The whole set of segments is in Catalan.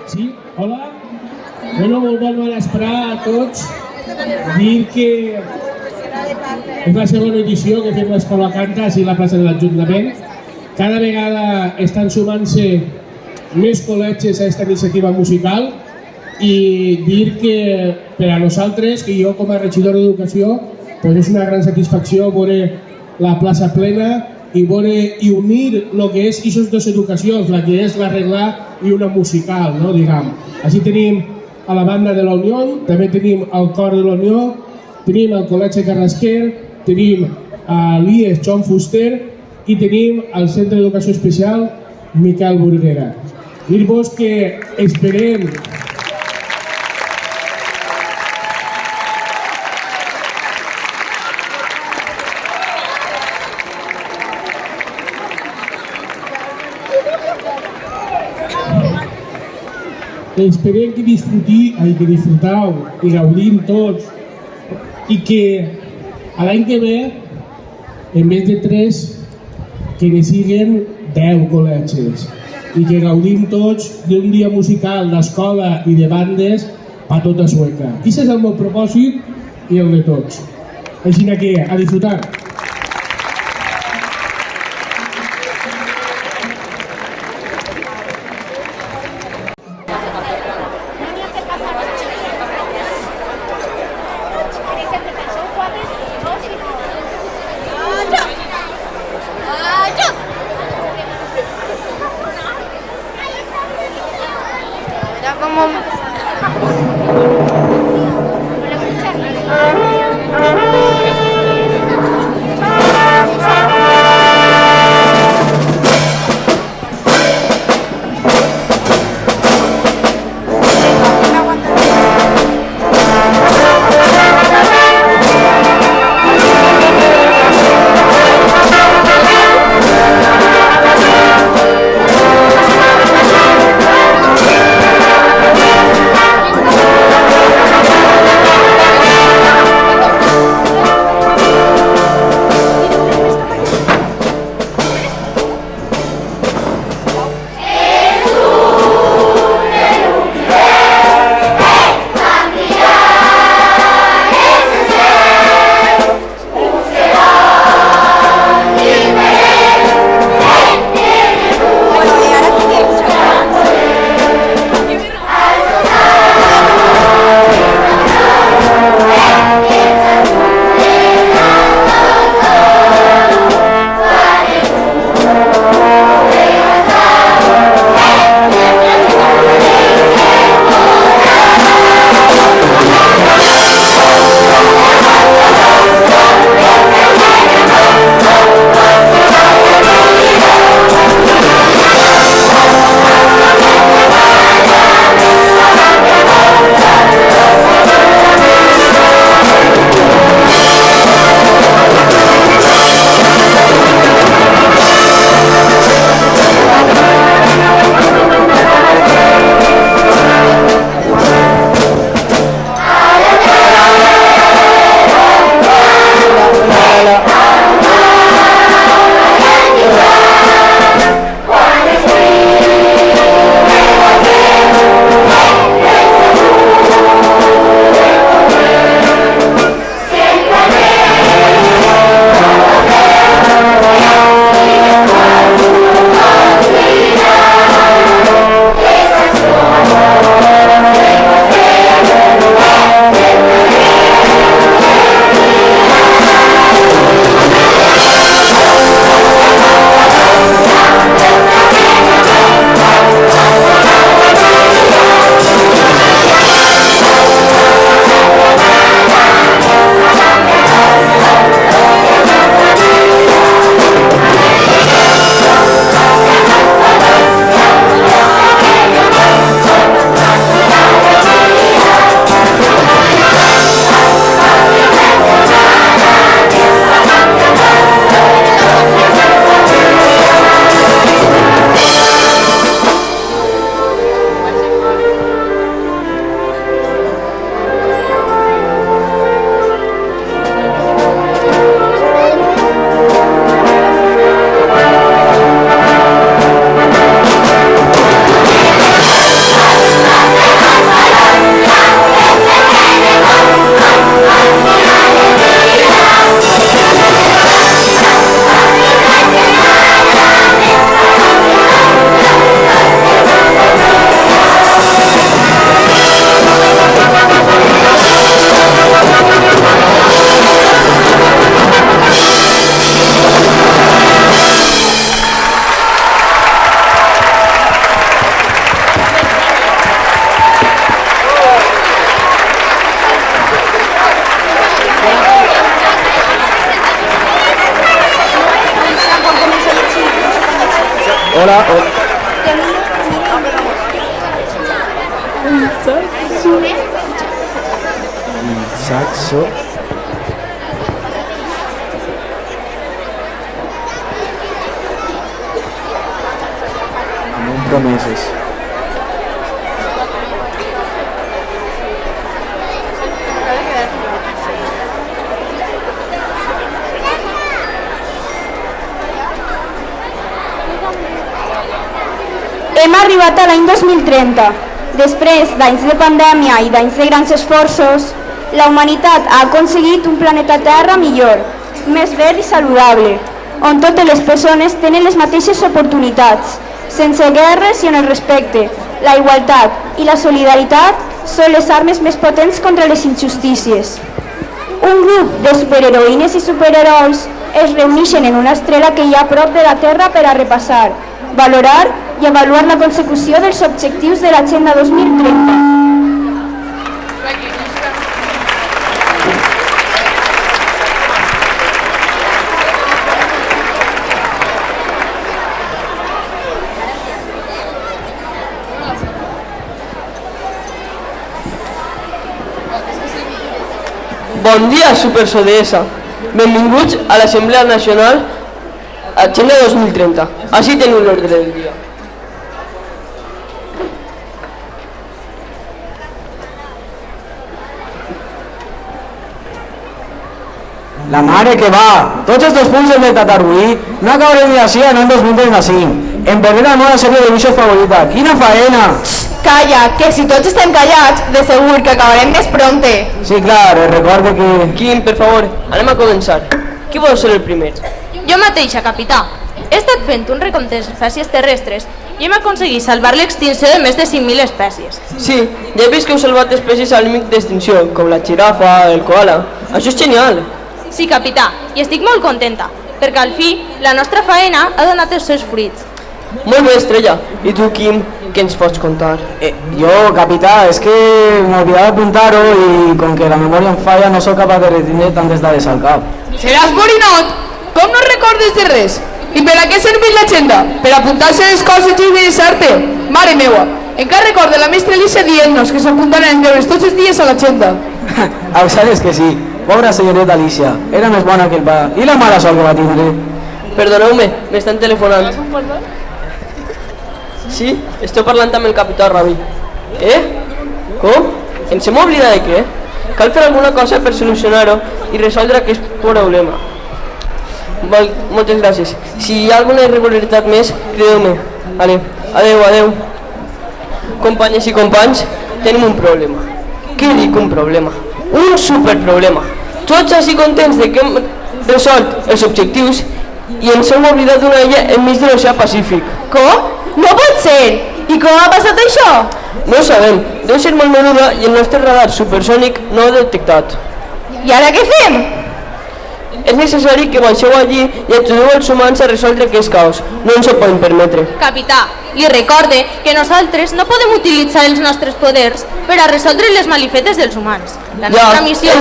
Sí, hola. Bueno, molt bon vespre a tots. Dir que és la segona edició que fem l'Escola Canta, així a la plaça de l'Ajuntament. Cada vegada estan sumant-se més col·legis a aquesta iniciativa musical i dir que per a nosaltres, que jo com a regidor d'Educació, és una gran satisfacció veure la plaça plena i unir el que és aquestes dues educacions, la que és l'arreglar i una musical, no, diguem. Així tenim a la banda de la Unió, també tenim el cor de la Unió, tenim el Col·legi Carrasquer, tenim l'IES Joan Fuster i tenim el Centre d'Educació Especial Miquel Burguera. Dir-vos que esperem que disfrutau i gaudim tots i que l'any que ve, en vez de 3, que ne siguen 10 col·legis i que gaudim tots d'un dia musical d'escola i de bandes a tota Sueca. Aquest és el meu propòsit i el de tots. Així que a disfrutar. Hola. Saxo. Amb promeses. Hem arribat a l'any 2030. Després d'anys de pandèmia i d'anys de grans esforços, la humanitat ha aconseguit un planeta Terra millor, més verd i saludable, on totes les persones tenen les mateixes oportunitats, sense guerres i on el respecte, la igualtat i la solidaritat són les armes més potents contra les injustícies. Un grup de superheroïnes i superherois es reuneixen en una estrela que hi ha a prop de la Terra per a repassar, valorar i avaluar la consecució dels objectius de l'Agenda 2030. Bon dia, supersodesa. Benvinguts a l'Assemblea Nacional Agenda 2030. Així teniu l'ordre del dia. La mare que va! Tots estos punts del Tatarruí no acabarem ni així en el 2035. En perder la meva sèrie de bichos favorita. Quina faena! Calla, que si tots estem callats, de segur que acabarem més prompte. Sí, clar, recordo que... Quim, per favor, anem a començar. Qui vol ser el primer? Jo mateixa, capità. He estat fent un recompte d'espècies terrestres i hem aconseguit salvar l'extinció de més de 5.000 espècies. Sí, ja he vist que heu salvat espècies al límit d'extinció, com la girafa, el koala. Això és genial. Sí, capità, i estic molt contenta, perquè al fi la nostra faena ha donat els seus fruits. Molt bé, Estrella. I tu, Quim, què ens pots contar? Jo, capità, és que m'oblidava apuntar-ho i com que la memòria em falla no sóc capaç de retenir tantes dades al cap. Seràs borinot? Com no recordes de res? I per a què serveix l'agenda? Per apuntar-se les coses i interessar-te? Mare meua, encara recordo la mestra Elisa dient-nos que s'apuntaran els deures tots els dies a l'agenda. El cert és que sí. Pobra senyoreta Alicia, era més bona que el pa. I la mala sort que va tindre. Perdoneu-me, m'estan telefonant. Sí, esteu parlant amb el capità Ravi. Com? Ens hem oblidat de què? Cal fer alguna cosa per solucionar-ho i resoldre aquest problema. Moltes gràcies. Si hi ha alguna irregularitat més, crideu-me. Vale, adeu. Companyes i companys, tenim un problema. Què dic un problema? Un superproblema. Tots així contents de que hem resolt els objectius i ens hem oblidat d'una illa enmig de l'oceà Pacífic. Com? No pot ser! I com ha passat això? No ho sabem, deu ser molt menuda i el nostre radar supersònic no ho ha detectat. I ara què fem? És necessari que baixeu allí i ajudeu els humans a resoldre aquest caos. No ens ho podem permetre. Capità, li recorde que nosaltres no podem utilitzar els nostres poders per a resoldre les malifetes dels humans. La nostra missió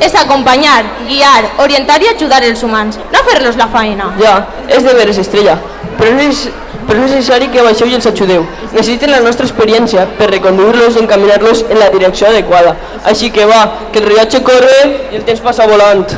és acompanyar, guiar, orientar i ajudar els humans, no fer-los la faena. Ja, és de veres, Estrella, però és necessari que baixeu i els ajudeu. Necessiten la nostra experiència per reconduir-los i encaminar-los en la direcció adequada. Així que va, que el rellotge corre i el temps passa volant.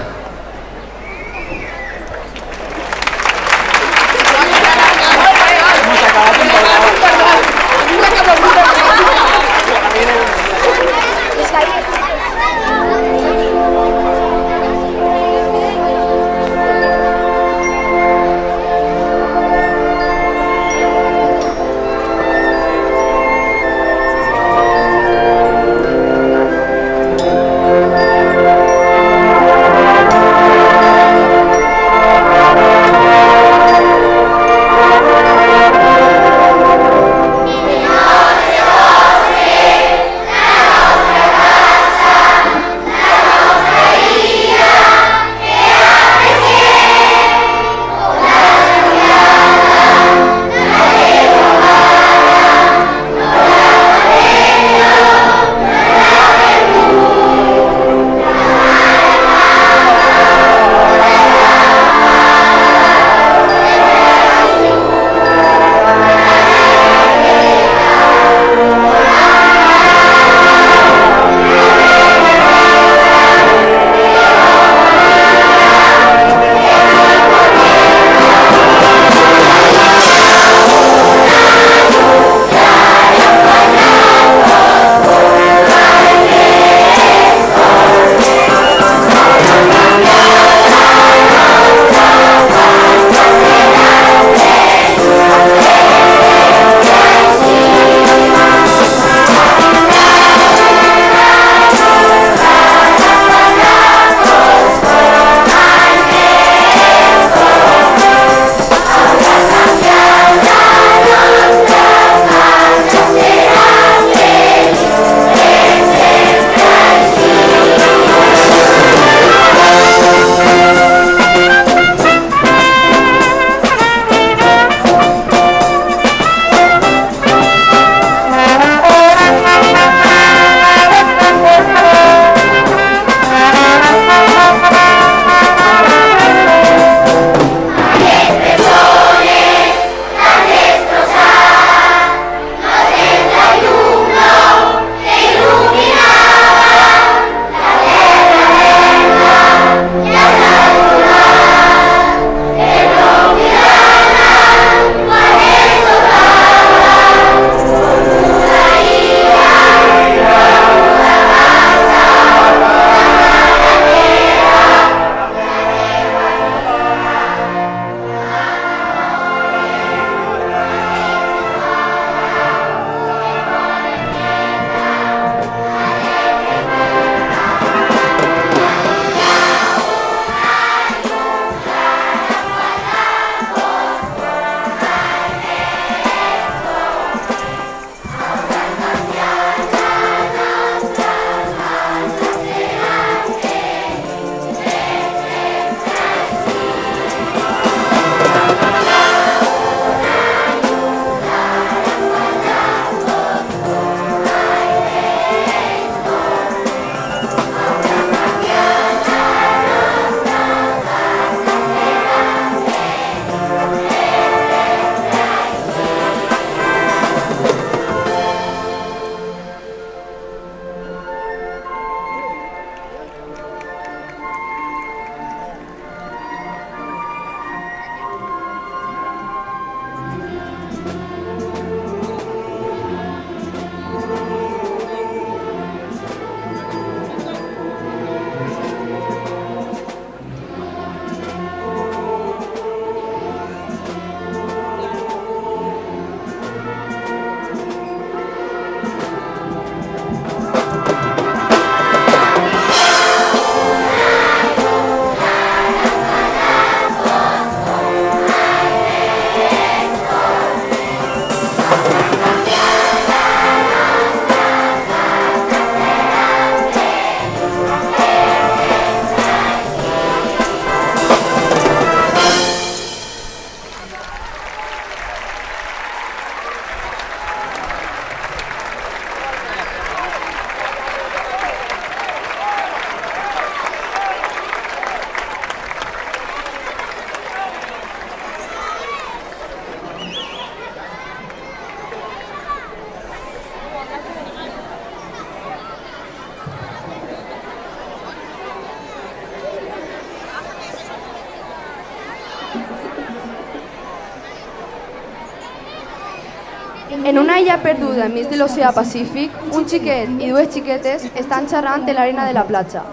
En una illa perduda enmig de l'oceà Pacífic, un xiquet i dues xiquetes estan xerrant de l'arena de la platja.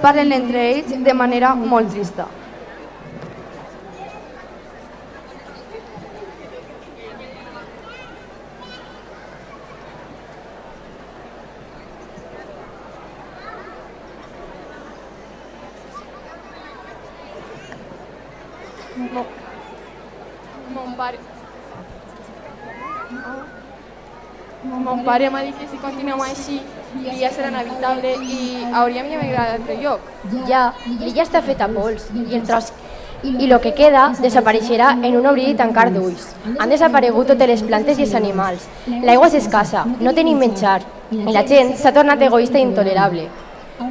Parlen entre ells de manera molt trista. Mon pare m'ha dit que si continuem així l'illa serà inevitable i hauríem d'emigrar a l'altre lloc. Ja, l'illa està feta a pols i lo que queda desapareixerà en un obrir i tancar d'ulls. Han desaparegut totes les plantes i els animals. L'aigua és escassa, no tenim menjar i la gent s'ha tornat egoista i intolerable.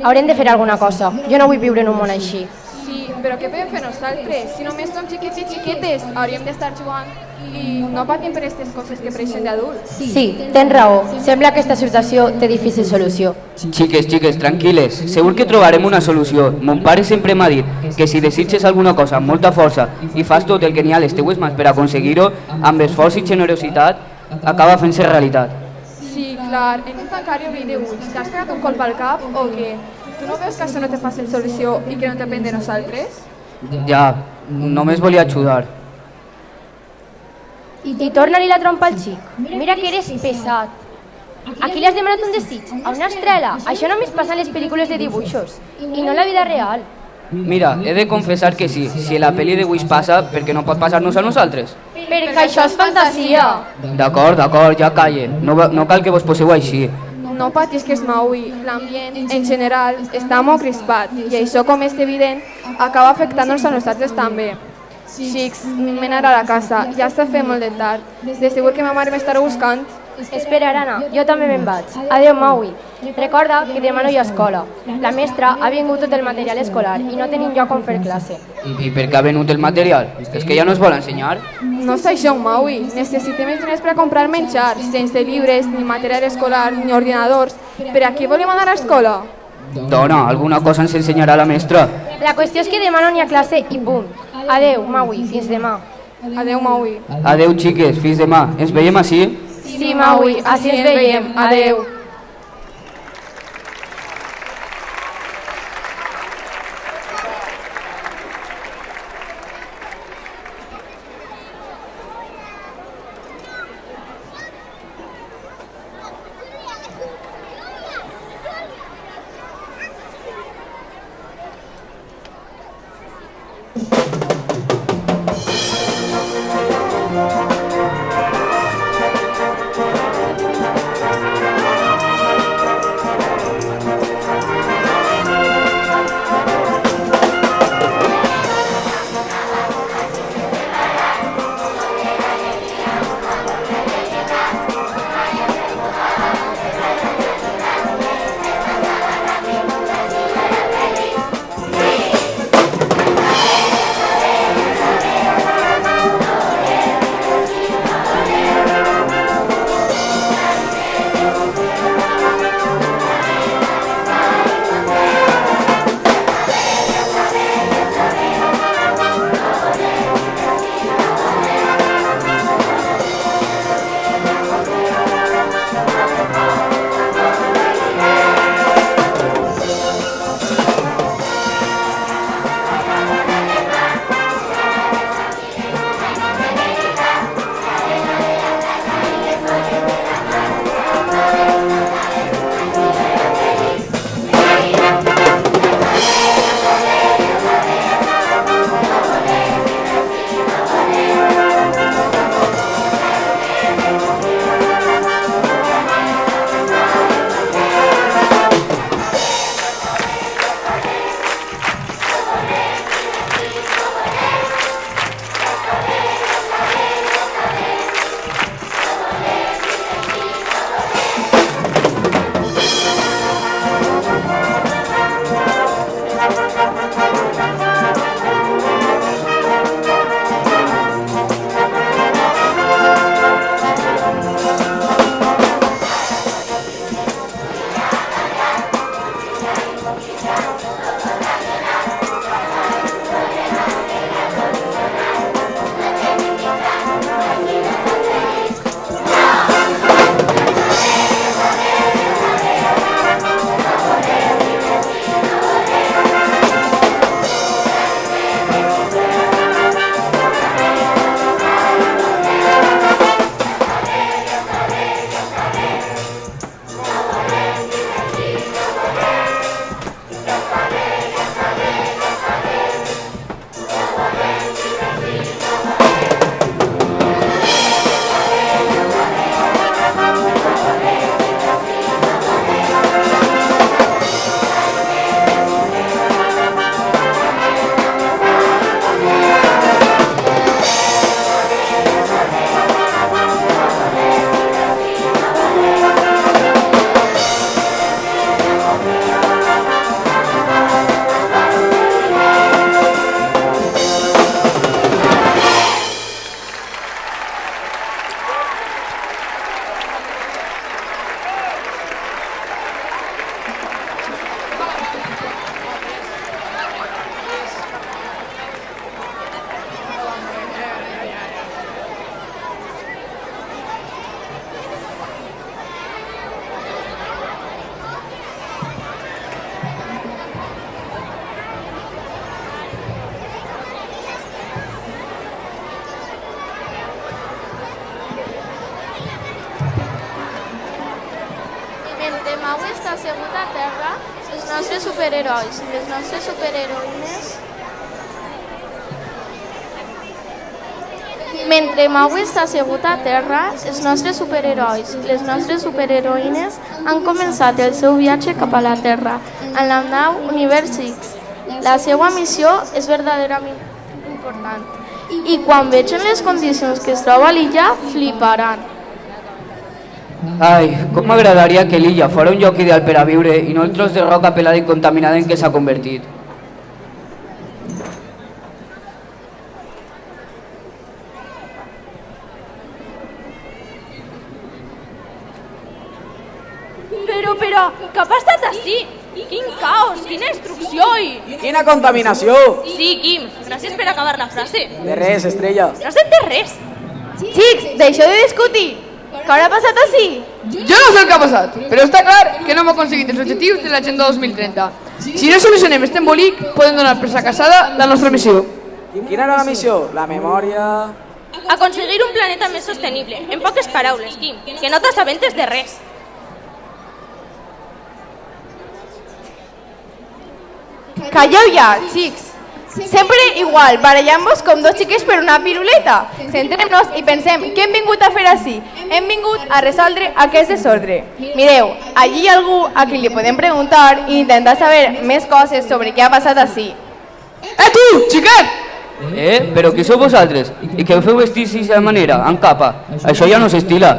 Haurem de fer alguna cosa. Jo no vull viure en un món així. Sí, però què podem fer nosaltres? Si només som xiquets i xiquetes, hauríem d'estar jugant i no patim per aquestes coses que pareixen d'adults. Sí, tens raó. Sembla que aquesta situació té difícil solució. Xiques, tranquil·les, segur que trobarem una solució. Mon pare sempre m'ha dit que si desitges alguna cosa amb molta força i fas tot el que n'hi ha a les teues mans per aconseguir-ho, amb esforç i generositat, acaba fent-se realitat. Sí, clar, en un tancar i obrir d'ulls, t'has pegat un colp al cap o què? Tu no veus que això no té fàcil solució i que no depèn de nosaltres? Ja, només volia ajudar. I torna-li la trompa al xic. Mira que eres pesat. Aquí li has demanat un desig, a una estrela. Això només passa en les pel·lícules de dibuixos i no en la vida real. Mira, he de confessar que sí, si la pel·li de Wish passa, per què no pot passar-nos a nosaltres? Perquè això és fantasia. D'acord, ja calle, no cal que vos poseu així. No patisques, Maui, l'ambient en general està molt crispat i això, com és evident, acaba afectant-nos a nosaltres també. Xics, m'he d'anar a la casa, ja està fent molt de tard. De segur que ma mare m'estarà buscant. Espera, Arana, jo també me'n vaig. Adéu, Maui. Recorda que demà no hi ha escola. La mestra ha vingut tot el material escolar i no tenim lloc on fer classe. I per què ha venut el material? És que ja no es vol ensenyar? No és això, Maui. Necessitem els diners per a comprar menjar, sense llibres, ni material escolar, ni ordinadors. Per a què volem anar a l'escola? Dona, alguna cosa ens ensenyarà la mestra. La qüestió és que demà no n'hi ha classe i punt. Adéu, Maui, fins demà. Adéu, Maui. Adéu, xiques, fins demà. Ens veiem així? Sí, Maui, així ens veiem. Adéu. Maui està assegut a terra, els nostres superherois i les nostres superheroïnes... Mentre Maui està assegut a terra, els nostres superherois i les nostres superheroïnes han començat el seu viatge cap a la Terra, en la nau Univers X. La seva missió és verdaderament important i quan vegin les condicions que es troba l'illa, fliparan. Ai, com m'agradaria que l'illa fos un lloc ideal per a viure i no el tros de roca pelada i contaminada en què s'ha convertit. Però, què ha passat així? Quin caos, quina destrucció i... Quina contaminació! Sí, Quim, gràcies per acabar la frase. De res, Estrella. No has entès res. Xics, deixeu de discutir. Què haurà passat així? Jo no sé el que ha passat, però està clar que no hem aconseguit els objectius de l'Agenda 2030. Si no solucionem este embolic, podem donar per fracassada la nostra missió. Quina era la missió? La memòria... Aconseguir un planeta més sostenible. En poques paraules, Quim, que no t'assabentes de res. Calleu ja, xics. Sempre igual, barallant-vos com dos xiques per una piruleta. Centrem-nos i pensem què hem vingut a fer així. Hem vingut a resoldre aquest desordre. Mireu, allí hi ha algú a qui li podem preguntar i intentar saber més coses sobre què ha passat així. Tu, xiquet! Però qui sou vosaltres? I què feu vestits d'aquesta manera, amb capa? Això ja no s'estila.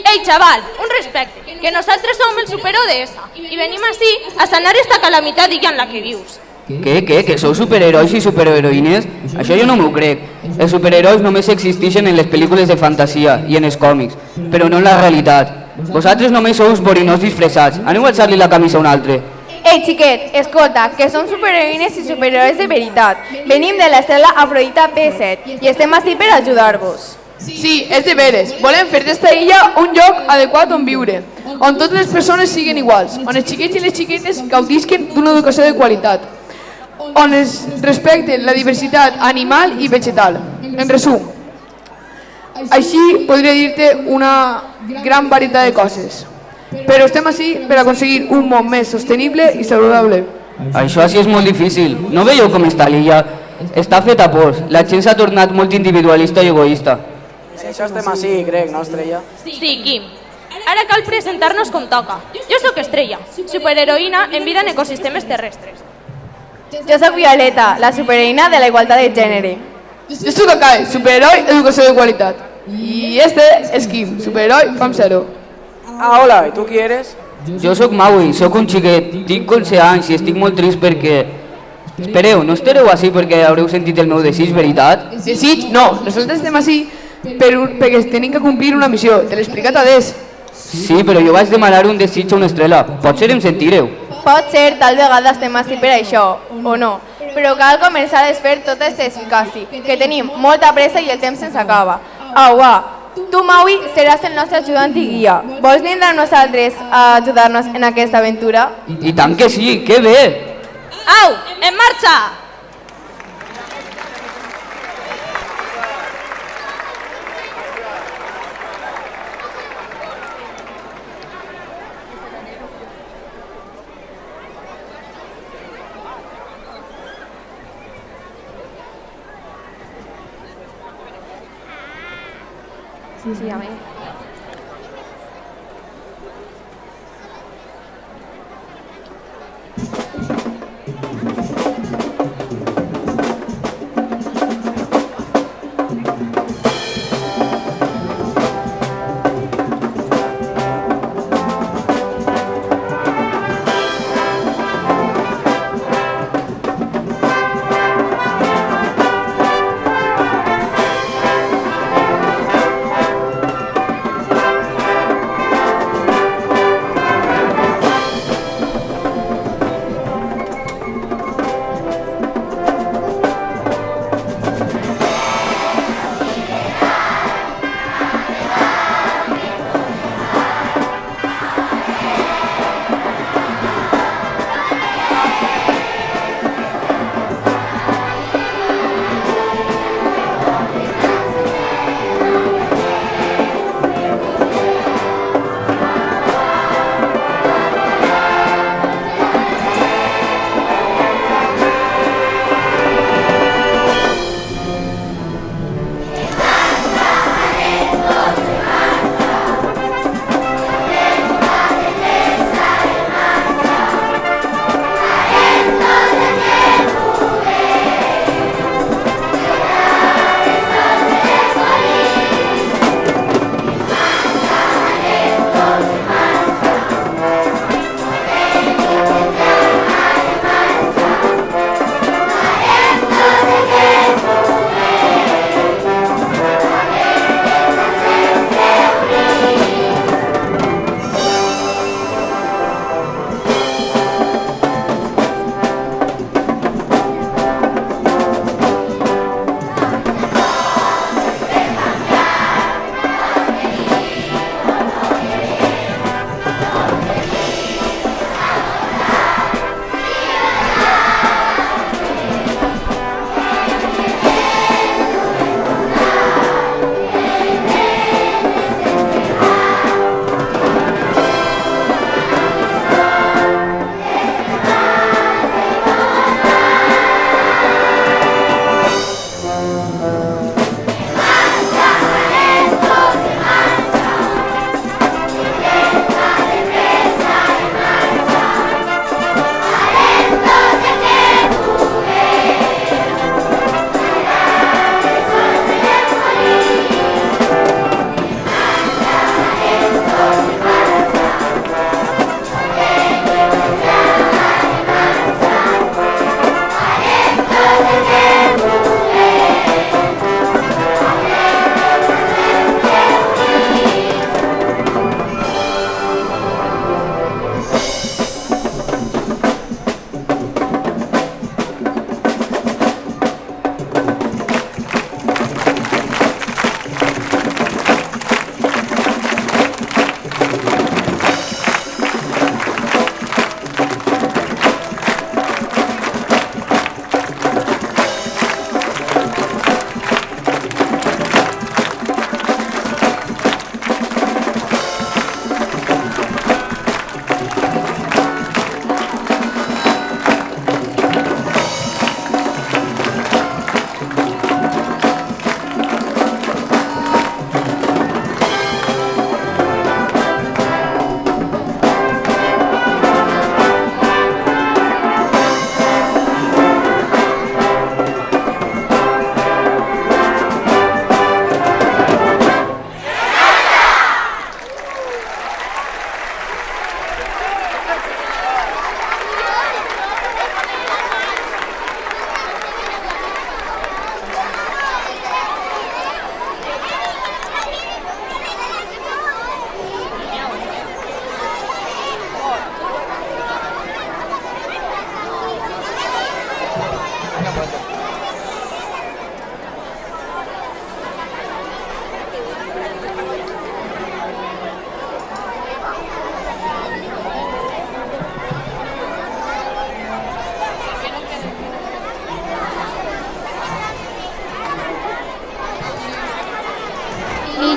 Ei, xaval, un respecte, que nosaltres som el super-ODS i venim així a sanar esta calamitat d'illa en la que vius. Què? Que sou superherois i superheroïnes? Això jo no m'ho crec. Els superherois només existeixen en les pel·lícules de fantasia i en els còmics, però no en la realitat. Vosaltres només sou borinós disfressats. Aneu a alçar-li la camisa a un altre. Ei, xiquet, escolta, que som superheroïnes i superherois de veritat. Venim de l'estel·la Afrodita B7 i estem així per ajudar-vos. Sí, és de veres. Volem fer d'esta illa un lloc adequat on viure, on totes les persones siguin iguals, on els xiquets i les xiquetes gaudisquen d'una educació de qualitat, on es respecten la diversitat animal i vegetal. En resum, així podria dir-te una gran varietat de coses, però estem així per aconseguir un món més sostenible i saludable. Això així és molt difícil. No veieu com està l'illa? Està feta a pols. La gent s'ha tornat molt individualista i egoista. Si això estem així, crec, no, Estrella? Sí, Quim. Ara cal presentar-nos com toca. Jo sóc Estrella, superheroïna en vida en ecosistemes terrestres. Jo sóc Violeta, la superheroïna de la igualtat de gènere. Jo soc Akai, superheroi, educació de qualitat. I este és Kim, superheroi, fam zero. Ah, hola, i tu qui eres? Jo sóc Maui, sóc un xiquet, tinc 11 anys i estic molt trist perquè... Espereu, no estareu així perquè haureu sentit el meu desig, veritat? Desig? No, nosaltres estem així perquè tenim que complir una missió, te l'he explicat a des. Sí, però jo vaig demanar un desig a una estrella, potser em sentireu. Pot ser, tal vegada estem així per això, o no, però cal començar a desfer tot aquest eficaci, que tenim molta pressa i el temps se'ns acaba. Au, va, tu, Maui, seràs el nostre ajudant i guia. Vols vindre amb nosaltres a ajudar-nos en aquesta aventura? I tant que sí, que bé! Au, en marxa! Sí, a ver.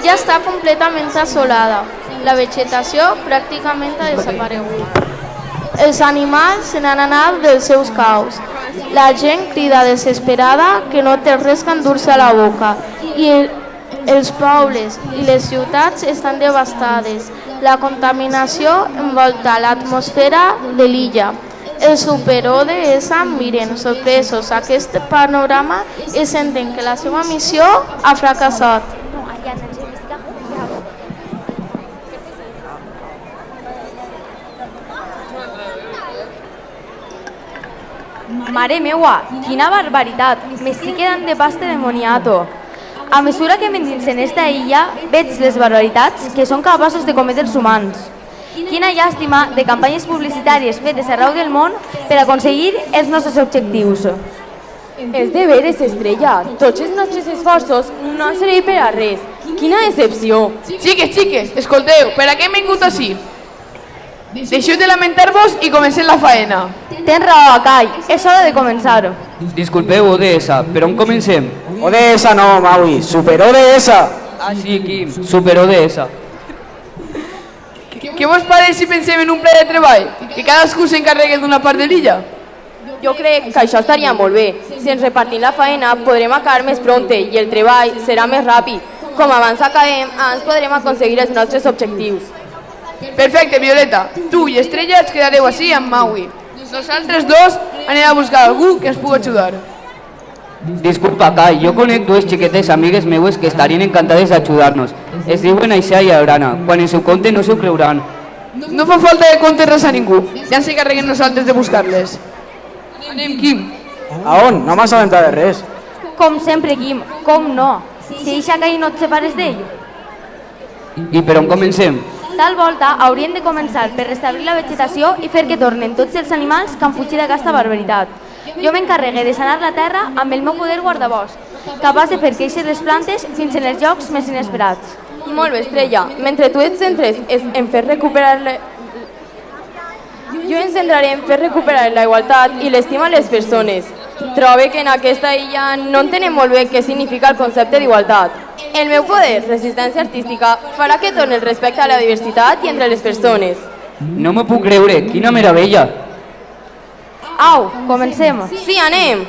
L'illa està completament assolada. La vegetació pràcticament ha desaparegut. Els animals se n'han anat dels seus caus. La gent crida desesperada que no té res que endur-se a la boca. I els pobles i les ciutats estan devastades. La contaminació envolta l'atmosfera de l'illa. Els super-ODS miren sorpresos aquest panorama i senten que la seva missió ha fracassat. Mare meua, quina barbaritat! M'estic quedant de pasta de moniato. A mesura que m'endinse en esta illa, veig les barbaritats que són capaços de cometre els humans. Quina llàstima de campanyes publicitàries fetes arreu del món per aconseguir els nostres objectius. És de veres, Estrella. Tots els nostres esforços no han servit per a res. Quina decepció. Xiques, escolteu, per a què hem vingut així? Deixeu de lamentar-vos i comencem la faena. Tens raó, Akai, és hora de començar. Disculpeu, ODS, per on comencem? ODS no, Maui, Super ODS. Ah, sí, Quim, Super ODS. Què vos pareix si pensem en un pla de treball? Que cadascú s'encarregui d'una part de l'illa? Jo crec que això estaria molt bé. Si ens repartim la faena, podrem acabar més prompte i el treball serà més ràpid. Com abans acabem, abans podrem aconseguir els nostres objectius. Perfecte, Violeta. Tu i Estrella es quedareu així amb Maui. Nosaltres dos anem a buscar algú que ens pugui ajudar. Disculpa, Kai, jo conec dues xiquetes amigues meues que estarien encantades d'ajudar-nos. Es diuen Aisha i Aurana. Quan ens ho conten no s'ho creuran. No fa falta que contes res a ningú. Ja ens encarreguem nosaltres de buscar-les. Anem, Quim. A on? No m'has assabentat de res. Com sempre, Quim, com no? Si eixa Akai no et separes d'ell. I per on comencem? Tal volta hauríem de començar per restablir la vegetació i fer que tornen tots els animals que han fugit d'aquesta barbaritat. Jo m'encarregué de sanar la terra amb el meu poder guardabosc, capaç de fer créixer les plantes fins en els llocs més inesperats. Molt bé, Estrella. Mentre tu et centres en fer recuperar... Jo em centraré en fer recuperar la igualtat i l'estima a les persones. Trobo que en aquesta illa no entenem molt bé què significa el concepte d'igualtat. El meu poder, resistència artística, farà que torni el respecte a la diversitat i entre les persones. No m'ho puc creure, quina meravella! Au, comencem. Sí, anem!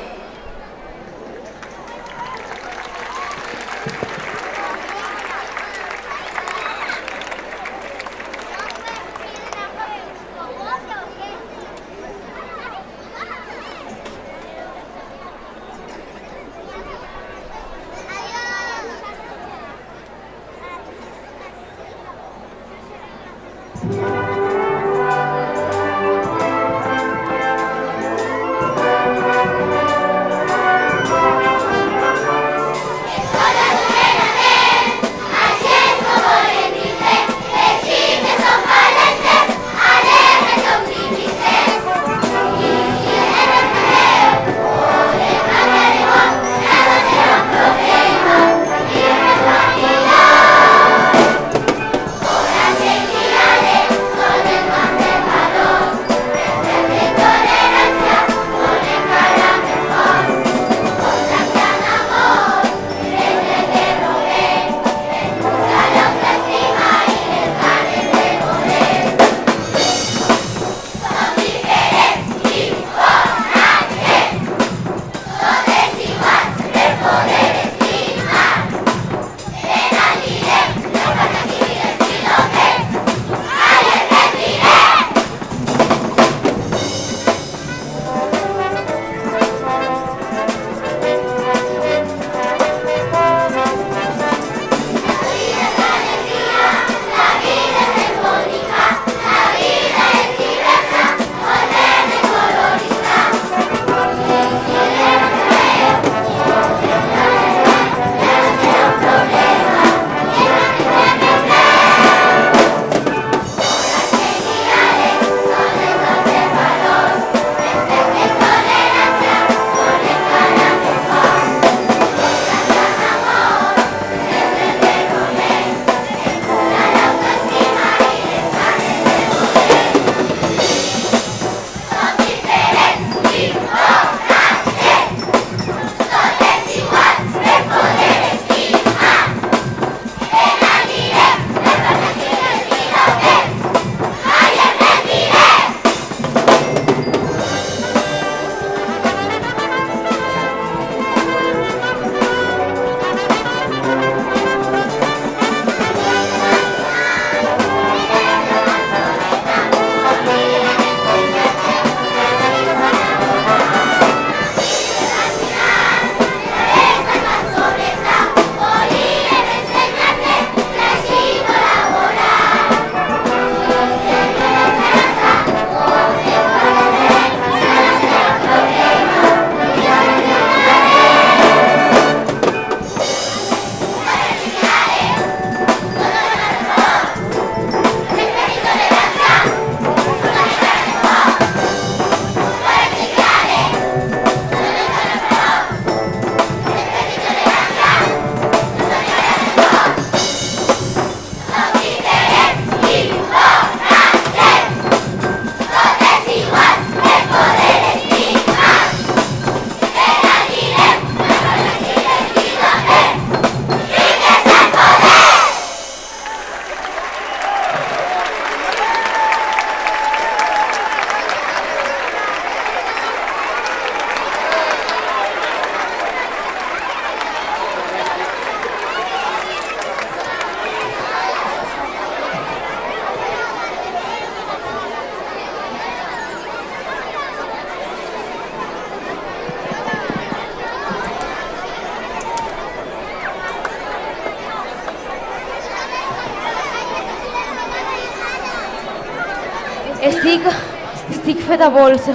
Estic feta pols.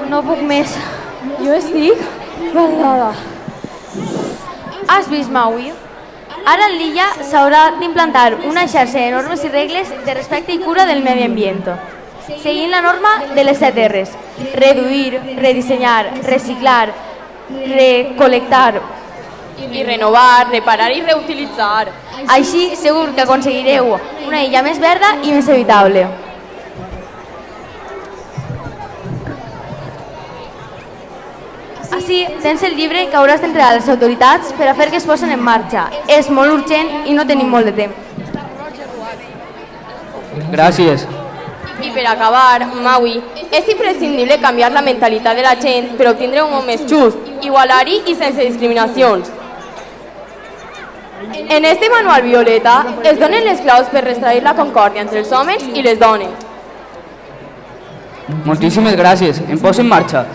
No puc més. Jo estic baldada. Has vist, Maui? Ara en l'illa s'haurà d'implantar una xarxa de normes i regles de respecte i cura del medi ambient, seguint la norma de les 7 R's: reduir, redissenyar, reciclar, recolectar I renovar, reparar i reutilitzar. Així segur que aconseguireu una illa més verda i més habitable. Així tens el llibre que hauràs d'entregar a les autoritats per a fer que es posen en marxa. És molt urgent i no tenim molt de temps. Gràcies. I per acabar, Maui, és imprescindible canviar la mentalitat de la gent per obtindre un món més just, igualari i sense discriminacions. En este manual violeta es donen les claus per restaurar la concòrdia entre els homes i les dones. Moltíssimes gràcies. Em poso en marxa.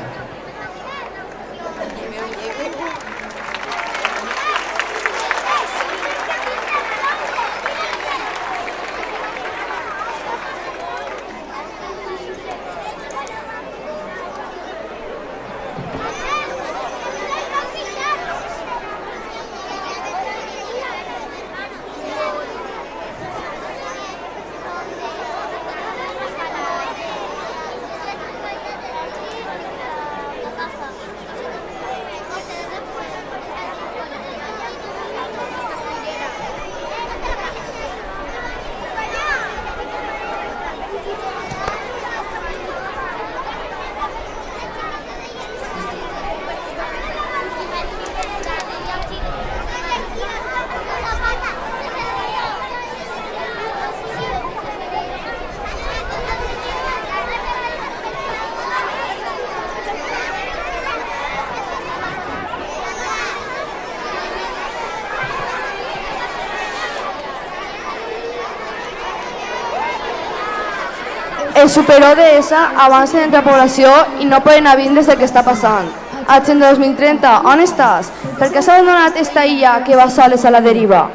El Super ODS avança d'entre la població i no poden anar dins del que està passant. Agenda 2030, on estàs? Per què s'ha donat esta illa que va soles a la deriva?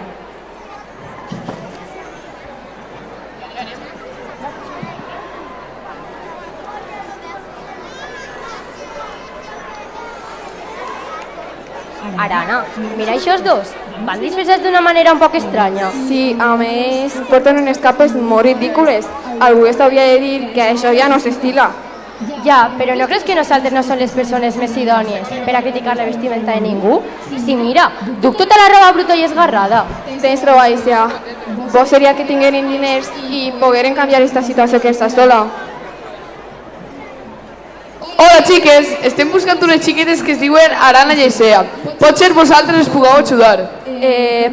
Arana, mira aquests dos. Van disfressats d'una manera un poc estranya. Sí, a més, porten unes capes molt ridícules. Algú s'hauria de dir que això ja no s'estila. Ja, però no creus que nosaltres no som les persones més idònies per a criticar la vestimenta de ningú? Sí, mira, duc tota la roba bruta i esgarrada. Tens treballs ja. Bo seria que tingueren diners i pogueren canviar aquesta situació que està sola. Hola, xiques! Estem buscant unes xiquetes que es diuen Arana i Aisea. Potser vosaltres les pugueu ajudar.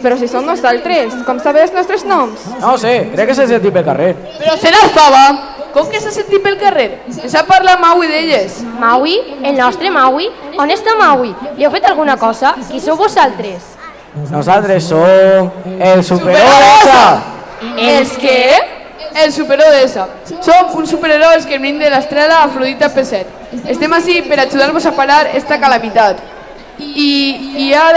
Però si són nosaltres, com sabeu els nostres noms? No sé, crec que s'ha sentit pel carrer. Però se n'estava! Com que s'ha sentit pel carrer? Ens ha parlat Maui d'elles. Maui? El nostre Maui? On està Maui? Li heu fet alguna cosa? Qui sou vosaltres? Nosaltres som el Super ODS. Els què? El Super ODS. Som uns superherois que venim de l'estrela Afrodita P7. Estem així per ajudar-vos a parar esta calamitat. I ha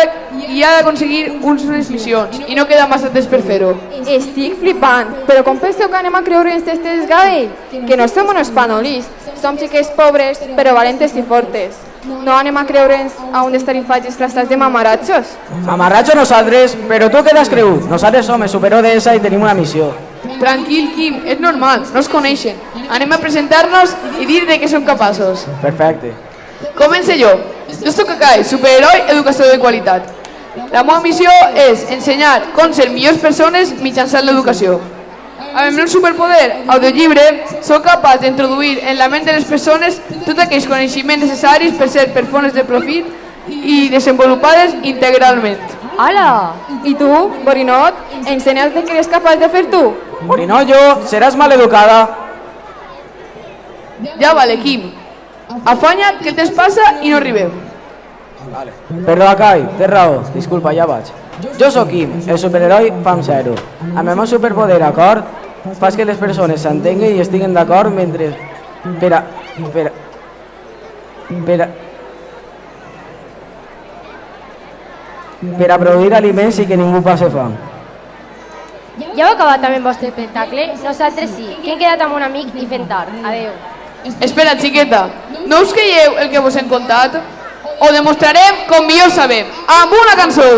d'aconseguir unes missions i no queda massa temps per fer-ho. Estic flipant, però com penseu que anem a creure'ns este desgavell? Que no som uns panolís, som xiques pobres però valentes i fortes. No anem a creure'ns a un d'estar infats disfressats de mamaratxos. Mamarratxo nosaltres, però tu què t'has cregut? Nosaltres som el Super ODS i tenim una missió. Tranquil, Quim, és normal, no es coneixen. Anem a presentar-nos i dir de què som capaços. Perfecte. Començo jo. Jo soc Kakai, superheroi educació de qualitat. La meva missió és ensenyar com ser millors persones mitjançant l'educació. Amb el meu superpoder audiollibre soc capaç d'introduir en la ment de les persones tots aquells coneixements necessaris per ser persones de profit i desenvolupades integralment. Hola! I tu, Borinot, ensenya'ls de què eres capaç de fer tu? Borinot, jo, seràs maleducada. Ja vale, Quim. Afanya't, que el temps passa i no arribem. Perdó, Kai, tens raó. Disculpa, ja vaig. Jo sóc Quim, el superheroi Fam Zero. Amb el meu superpoder, acord, fas que les persones s'entenguin i estiguen d'acord mentre... Per a produir aliments i que ningú passe fam. Ja heu acabat amb el vostre espectacle? Nosaltres sí, que hem quedat amb un amic i fent tard. Adeu. Espera, xiqueta, no us creieu el que vos hem contat? Ho demostrarem com millor sabem, amb una cançó!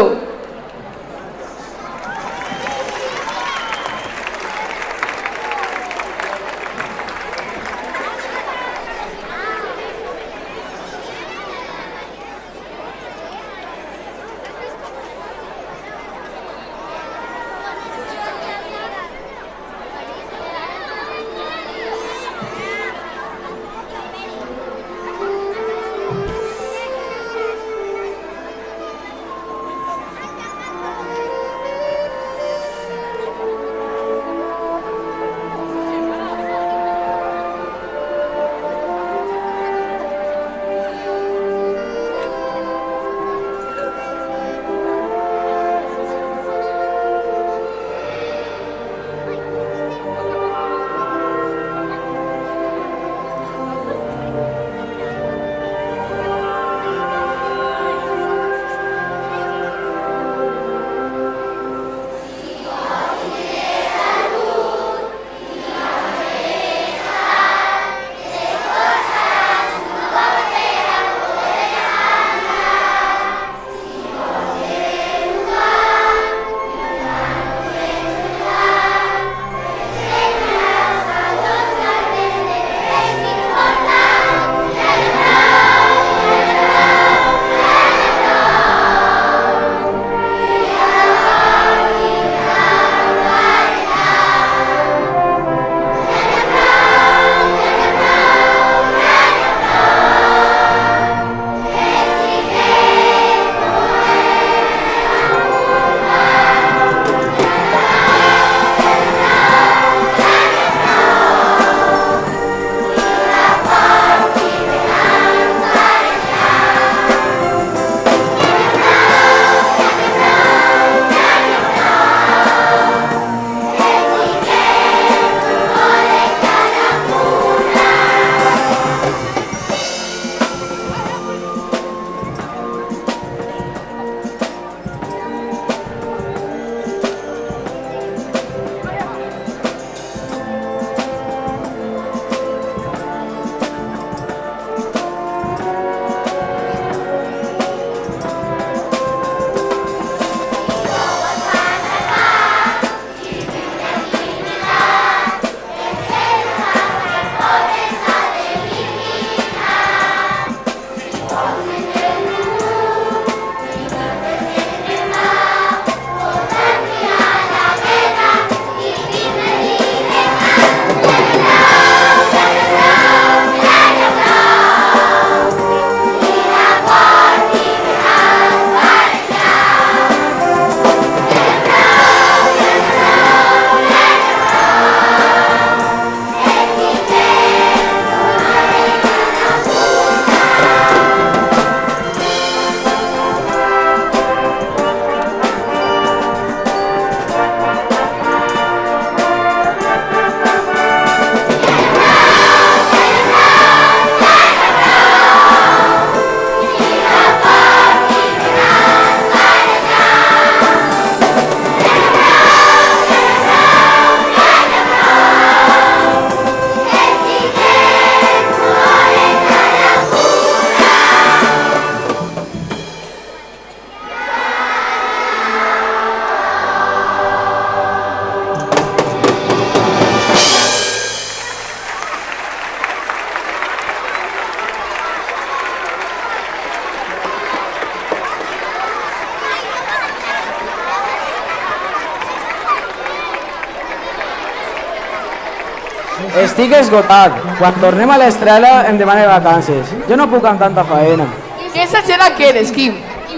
Estic esgotat. Quan tornem a l'estrela em demane vacances. Jo no puc amb tanta faena. Que exagerat que eres, Quim.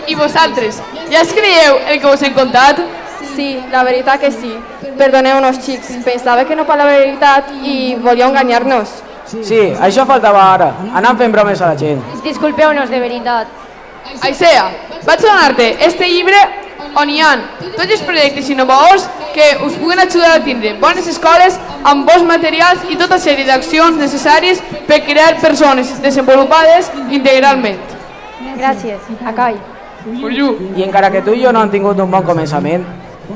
I vosaltres, ja es creieu el que us hem contat? Sí, la veritat que sí. Perdoneu-nos, xics. Pensava que no parlava la veritat i volíeu enganyar-nos. Sí, això faltava ara. Anant fent bromes a la gent. Disculpeu-nos, de veritat. Aisea, vaig a donar-te este llibre on hi ha tots els projectes innovadors que us puguen ajudar a tindre bones escoles amb bons materials i tota sèrie d'accions necessàries per crear persones desenvolupades integralment. Gràcies, Akai. I encara que tu i jo no hem tingut un bon començament,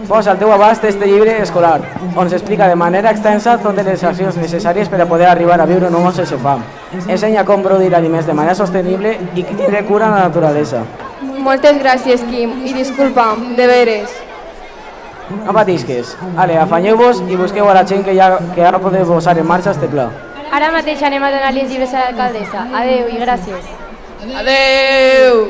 posa al teu abast este llibre escolar, on s'explica de manera extensa totes les accions necessàries per a poder arribar a viure no sense fam. Ensenya com produir aliments de manera sostenible i tindre cura a la naturalesa. Moltes gràcies, Quim, i disculpa'm, de veres. No patisques. Ale, afanyeu-vos i busqueu a la gent que ara podeu posar en marxa este pla. Ara mateix anem a donar els llibres a l'alcaldessa. Adeu i gràcies. Adeu!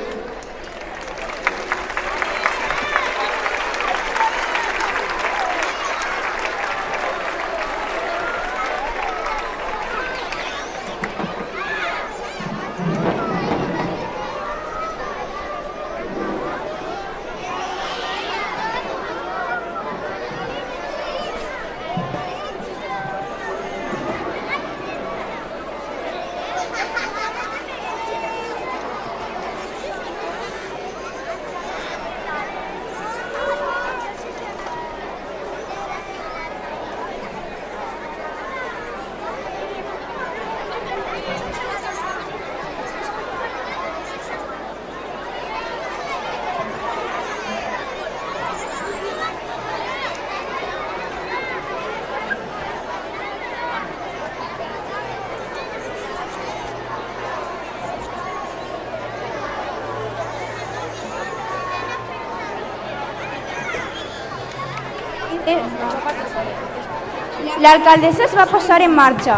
L'alcaldessa es va posar en marxa,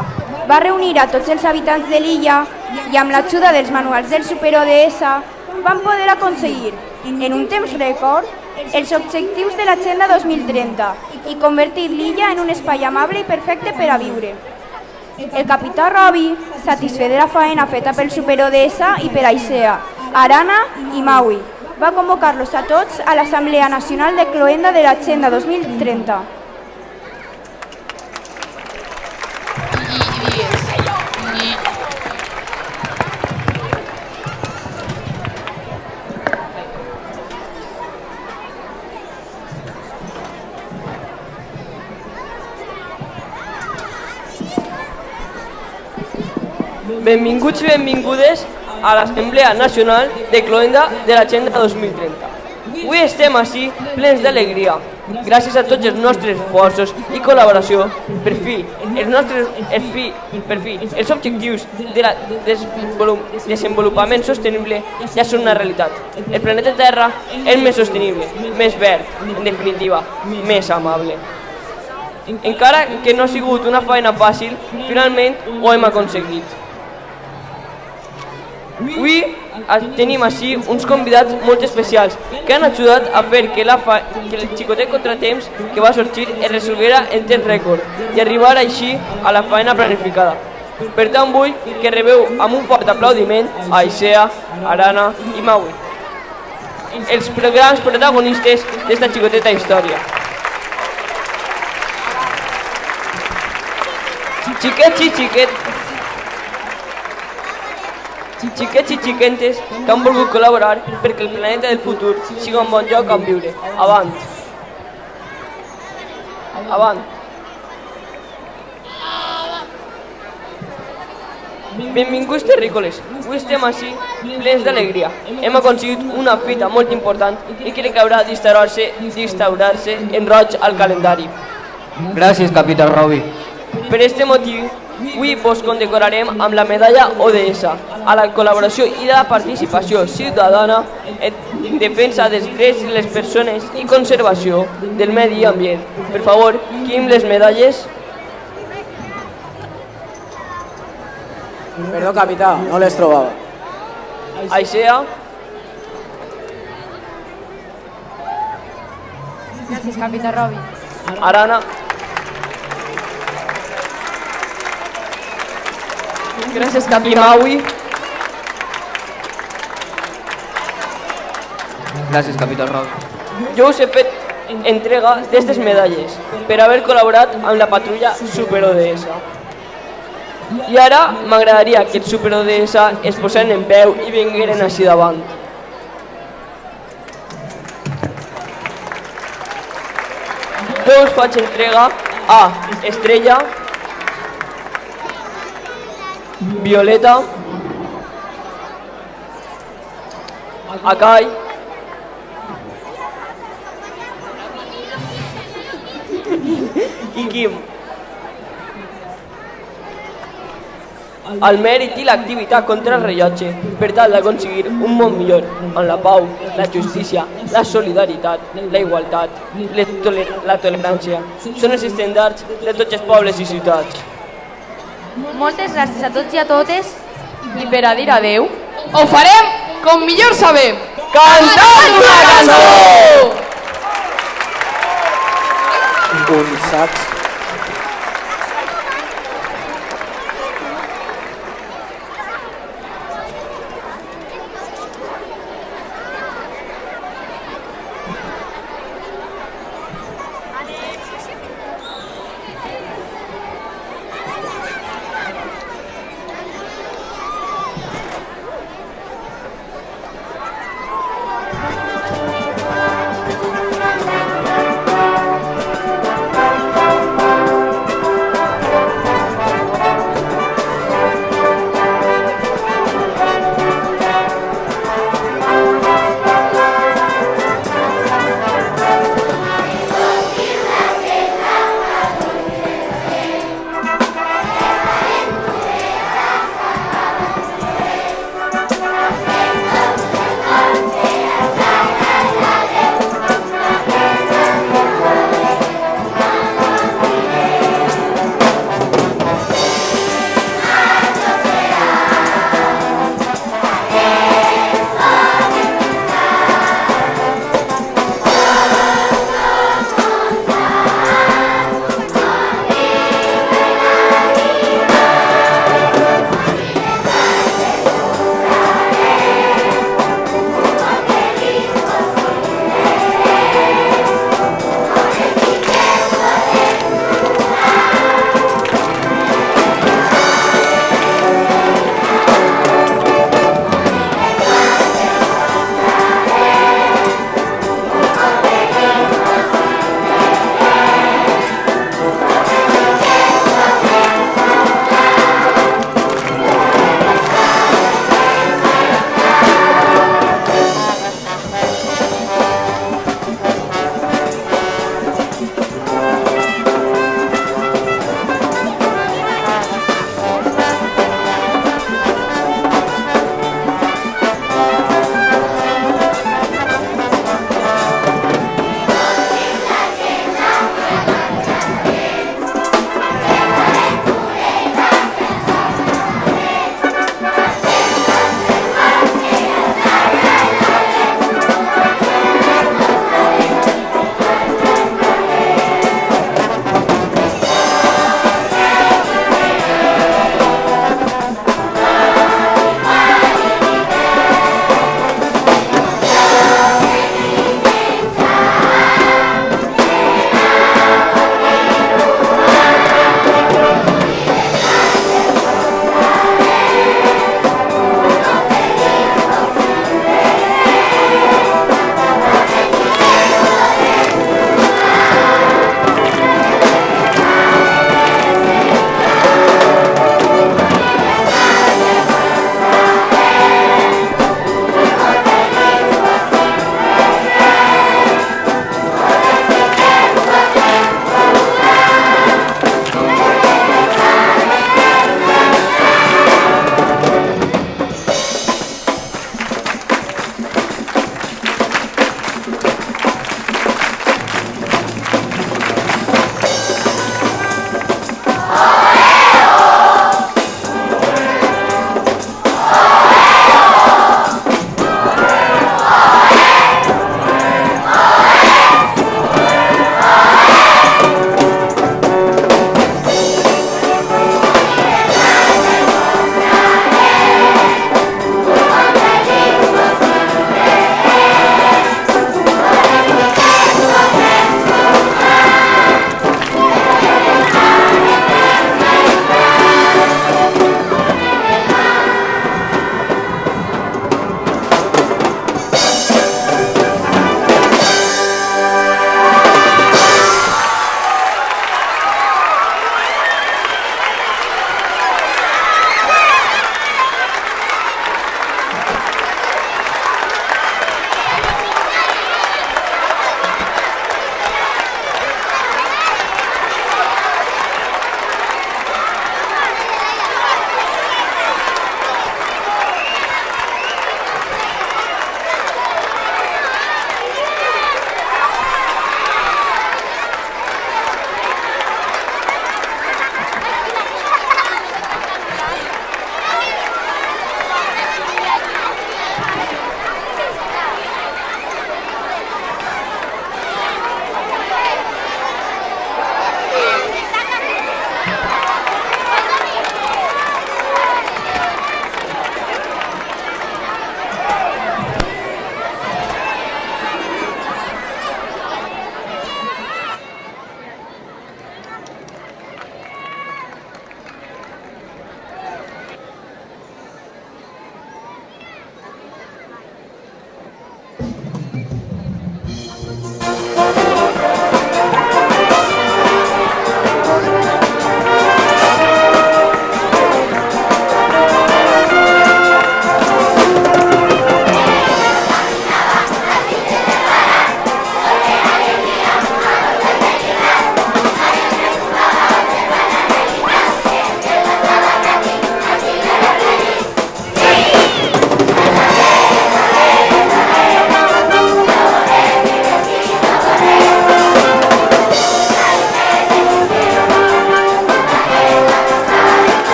va reunir a tots els habitants de l'illa i amb l'ajuda dels manuals del Super-ODS van poder aconseguir, en un temps rècord, els objectius de l'Agenda 2030 i convertir l'illa en un espai amable i perfecte per a viure. El capità Robi, satisfet de la faena feta pel Super-ODS i per Aisea, Arana i Maui, va convocar-los a tots a l'Assemblea Nacional de Cloenda de l'Agenda 2030. Benvinguts i benvingudes a l'Assemblea Nacional de Cloenda de l'Agenda 2030. Avui estem ací plens d'alegria, gràcies a tots els nostres esforços i col·laboració per fi els objectius de desenvolupament sostenible ja són una realitat. El planeta Terra és més sostenible, més verd, en definitiva, més amable. Encara que no ha sigut una feina fàcil, finalment ho hem aconseguit. Avui tenim així uns convidats molt especials que han ajudat a fer que el xicotet contratemps que va sorgir es resolguera en temps rècord i arribar així a la feina planificada. Per tant, vull que rebeu amb un fort aplaudiment a Aisea, Arana i Maui, els grans protagonistes d'esta xicoteta història. Xiquets i xiquentes que han volgut col·laborar perquè el planeta del futur sigui un bon lloc on viure. Avant! Avant! Benvinguts terrícoles, avui estem així plens d'alegria. Hem aconseguit una fita molt important i crec que haurà d'instaurar-se en roig al calendari. Gràcies, capità Robi. Per aquest motiu, avui vos condecorarem amb la medalla ODS a la col·laboració i la participació ciutadana en defensa dels drets de les persones i conservació del medi ambient. Per favor, Quim, les medalles. Perdó, capità, no les trobava. Aisea. Gràcies, capità Robi. Arana. Gràcies, capità. I Maui. Gràcies, capità Robi. Jo us he fet entrega d'aquestes medalles per haver col·laborat amb la patrulla Super-ODS. I ara m'agradaria que els Super-ODS es posessin en peu i vingueren així davant. Jo us faig entrega a Estrella, Violeta, Akai, i Quim. El mèrit i l'activitat contra el rellotge per tal d'aconseguir un món millor, on la pau, la justícia, la solidaritat, la igualtat, la tolerància són els estàndards de tots els pobles i ciutats. Moltes gràcies a tots i a totes i per a dir adeu, ho farem com millor sabem. Cantant una cançó! Un sacs